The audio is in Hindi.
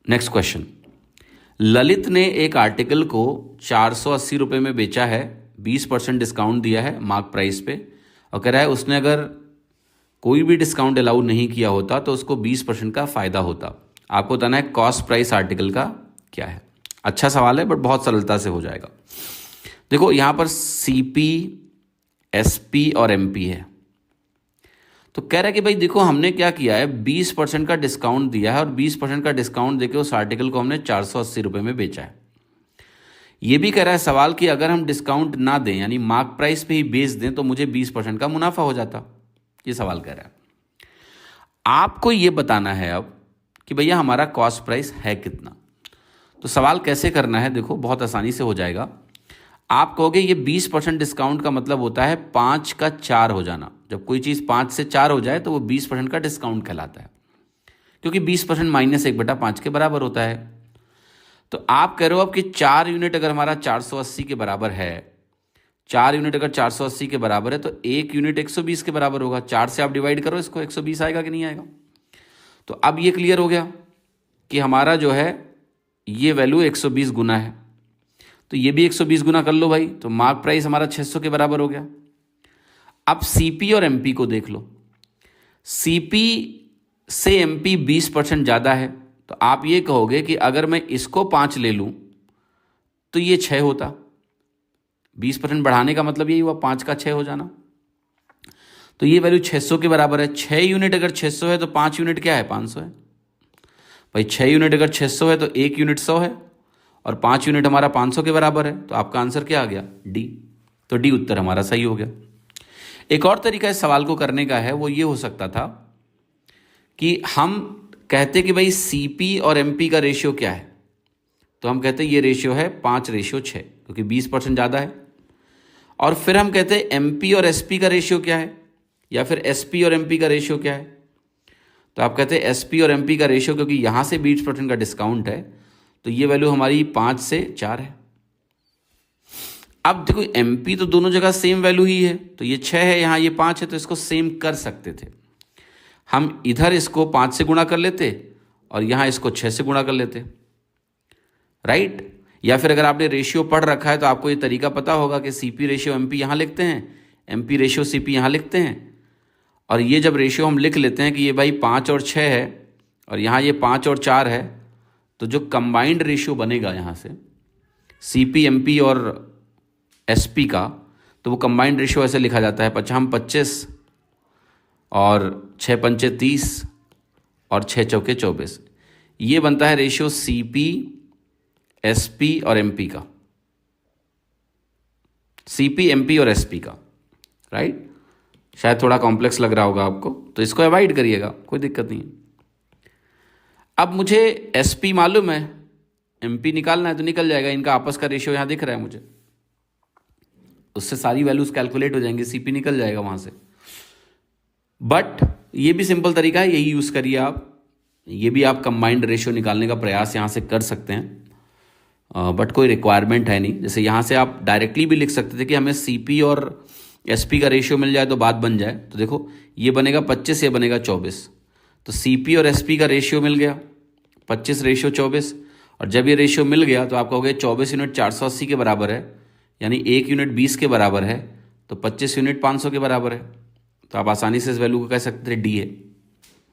नेक्स्ट क्वेश्चन, ललित ने एक आर्टिकल को 480 रुपये में बेचा है, 20% डिस्काउंट दिया है मार्क प्राइस पे, और कह रहा है उसने अगर कोई भी डिस्काउंट अलाउ नहीं किया होता तो उसको 20% का फ़ायदा होता। आपको बताना है कॉस्ट प्राइस आर्टिकल का क्या है। अच्छा सवाल है बट बहुत सरलता से हो जाएगा। देखो यहाँ पर CP, SP और MP है, तो कह रहा है कि भाई देखो हमने क्या किया है, 20% का डिस्काउंट दिया है और 20% का डिस्काउंट देके उस आर्टिकल को हमने 480 रुपये में बेचा है। ये भी कह रहा है सवाल कि अगर हम डिस्काउंट ना दें यानी मार्क प्राइस पे ही बेच दें तो मुझे 20% का मुनाफा हो जाता। ये सवाल कह रहा है। आपको ये बताना है अब कि भैया हमारा कॉस्ट प्राइस है कितना। तो सवाल कैसे करना है, देखो बहुत आसानी से हो जाएगा। आप कहोगे ये 20% डिस्काउंट का मतलब होता है 5 का 4 हो जाना। जब कोई चीज़ 5 से 4 हो जाए तो वो 20% का डिस्काउंट कहलाता है, क्योंकि 20% माइनस 1/5 के बराबर होता है। तो आप कह रहे हो अब कि 4 यूनिट अगर हमारा 480 के बराबर है, 4 यूनिट अगर 480 के बराबर है तो 1 यूनिट 120 के बराबर होगा। 4 से आप डिवाइड करो इसको, 120 आएगा कि नहीं आएगा। तो अब ये क्लियर हो गया कि हमारा जो है ये वैल्यू 120 गुना है, तो ये भी 120 गुना कर लो भाई, तो मार्क प्राइस हमारा 600 के बराबर हो गया। अब CP और MP को देख लो। CP से MP 20% ज़्यादा है, तो आप ये कहोगे कि अगर मैं इसको 5 ले लूँ तो ये 6 होता। 20% बढ़ाने का मतलब यही हुआ, 5 का 6 हो जाना। तो ये वैल्यू 600 के बराबर है। 6 यूनिट अगर 600 है तो 5 यूनिट क्या है, 500 है। भाई 6 यूनिट अगर 600 है तो 1 यूनिट 100 है, और 5 यूनिट हमारा 500 के बराबर है। तो आपका आंसर क्या आ गया, D। तो D उत्तर हमारा सही हो गया। एक और तरीका इस सवाल को करने का है, वो ये हो सकता था कि हम कहते कि भाई CP और MP का रेशियो क्या है, तो हम कहते ये रेशियो है 5:6, क्योंकि 20% ज़्यादा है। और फिर हम कहते MP और SP का रेशियो क्या है, या फिर SP और MP का रेशियो क्या है, तो आप कहते SP और MP का रेशियो, क्योंकि यहाँ से 20% का डिस्काउंट है तो ये वैल्यू हमारी 5 से 4 है। अब देखो MP तो दोनों जगह सेम वैल्यू ही है, तो ये 6 है, यहाँ ये 5 है, तो इसको सेम कर सकते थे। हम इधर इसको 5 से गुणा कर लेते और यहाँ इसको 6 से गुणा कर लेते, राइट। या फिर अगर आपने रेशियो पढ़ रखा है तो आपको ये तरीका पता होगा कि CP रेशियो MP यहाँ लिखते हैं, MP रेशियो CP यहाँ लिखते हैं, और ये जब रेशियो हम लिख लेते हैं कि ये भाई 5 और 6 है और यहाँ ये 5 और 4 है, तो जो कंबाइंड रेशियो बनेगा यहाँ से CP MP और SP का, तो वो कंबाइंड रेशियो ऐसे लिखा जाता है 55-25 और 6×5 30 और 6×4 24। ये बनता है रेशियो CP SP और MP का, CP MP और SP का, राइट। शायद थोड़ा कॉम्प्लेक्स लग रहा होगा आपको, तो इसको अवॉइड करिएगा, कोई दिक्कत नहीं है। अब मुझे SP मालूम है, MP निकालना है तो निकल जाएगा। इनका आपस का रेशियो यहाँ दिख रहा है मुझे, उससे सारी वैल्यूज कैलकुलेट हो जाएंगी, CP निकल जाएगा वहाँ से। बट ये भी सिंपल तरीका है, यही यूज़ करिए आप। ये भी आप कंबाइंड रेशियो निकालने का प्रयास यहाँ से कर सकते हैं, बट कोई रिक्वायरमेंट है नहीं। जैसे यहाँ से आप डायरेक्टली भी लिख सकते थे कि हमें CP और SP का रेशियो मिल जाए तो बात बन जाए। तो देखो ये बनेगा 25, ये बनेगा 24, तो CP और SP का रेशियो मिल गया 25:24। और जब ये रेशियो मिल गया तो आपका हो गया 24 यूनिट 480 के बराबर है, यानी 1 यूनिट 20 के बराबर है, तो 25 यूनिट 500 के बराबर है। तो आप आसानी से इस वैल्यू को कह सकते थे D है।